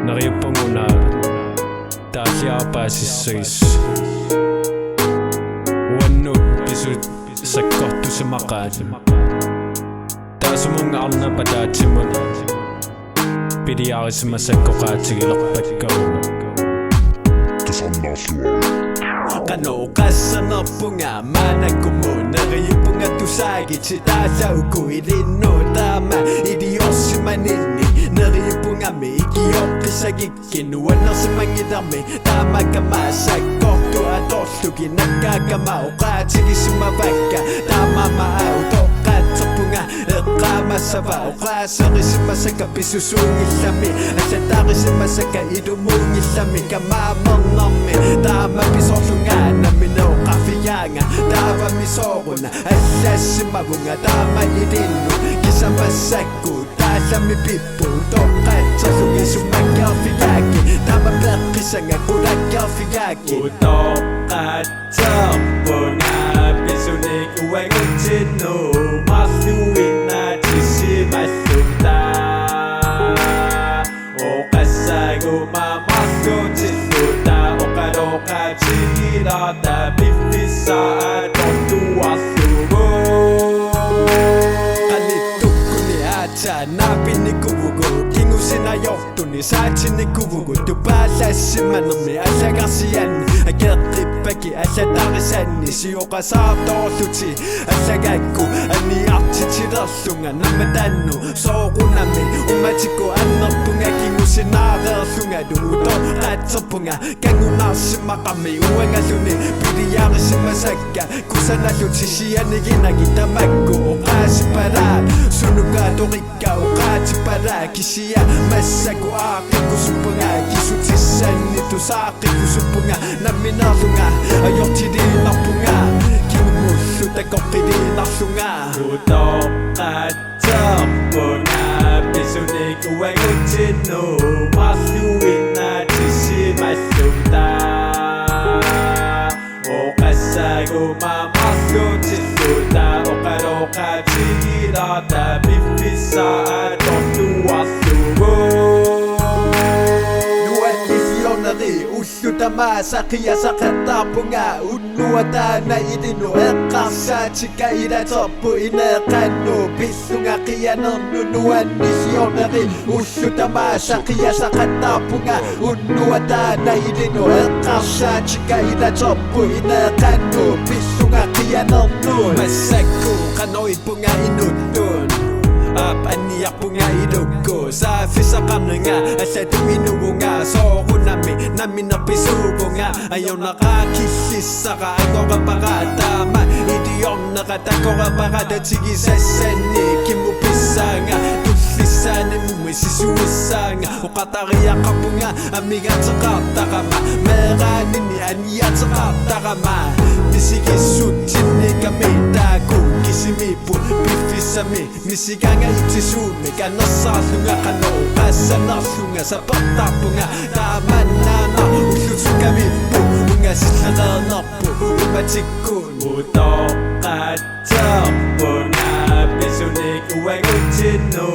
Naripanguna taasiarpaasissuis uannu pisut sakkortusamaqaat taasumunga arnapataatimun piliarismasakkoqaatigilerpakkauna Qanoqassanerpunga maanakumu neriipunga tusaagitsi taasauku ilinnuutaama idiorsimanilni neriipungami ikiorqisagikkin uanersimangilermi taamakamaasakkortu atorluki nakkaakama oqaatigisimavakka taamamaau toqqaatserpunga eqqaamasava oqaaserisimmasaka pisusuungillami assataarisimasaka ilumuungillami kamaamernermi taamapisorlunga naminoqafiyaanga taavamisooruna allaassimavunga taama ilinnu kisamassakku taallami pippu toqqaatserlugi summakkaarfigaaki taamapeqqisanga qulakkaarfigaaki toqqaatserpunga pisunik uangutsinnu marluinna tissimalluta oqassaguma marlutilluta oqaloqatigilata piffissaa tortuarlugu qalittukkuni aata naapinikuvugu kingusinajortuni saatsinikuvugu tupaalaassimanermi allagarsianni akeqqippaki allatarisanni sioqasaartorluti allagakku anniartitilerlunga namatannu soorunami umatikku annerpunga kingusinaareerlunga duutoqqaatserpunga kangunaarsimaqami uangalluni piliaarisimasakka kusanalluti sianiginagi tamakku oqaasipalaa sunugatorikka oqaatipalaa kisia massaku aaqikkusuppunga kisutissanni tusaaqikkusuppunga namminerlunga ajortiliinerpunga kimullu takoqqiliinerlunga utoqqaatserpunga pisunik uangutsinnu marluinna tissimalluta oqassaguma marlutilluta oqaloqatigilata piffissaa tortuarlugu ullutama saqiasaqattaarpunga unnuataana ilinu eqqarsaatikka ilaterpu ineeqannu pillunga qiyanernu nuannisiorneri ullutama saqiasaqattaarpunga unnuataana ilinu eqqarsaatikka ilaterpu ineeqannu pillunga qiyanernu massakku qanoipunga inuttun apaniarpunga ilukku saafisaqarnanga allatuinugunga soorunami naminerpisuugunga ayornaqaakillissara angorapaqataama idiorneqa takorapaqatatigisassanni kimmupissaanga tullissaanimumi sisuissaanga oqatariaqarpunga amigateqaartaqama meeqaanini aniateqaartaqama misikissuttinnikami taaku kisimipu piffissami misiganga itisuumi kannersaarlunga qanoqaassanerlunga sapertarpunga taamannaana ullutukamippu unga silleqeernerpu umatikkuun utoqqaatserpunga pisunik uangutsinnu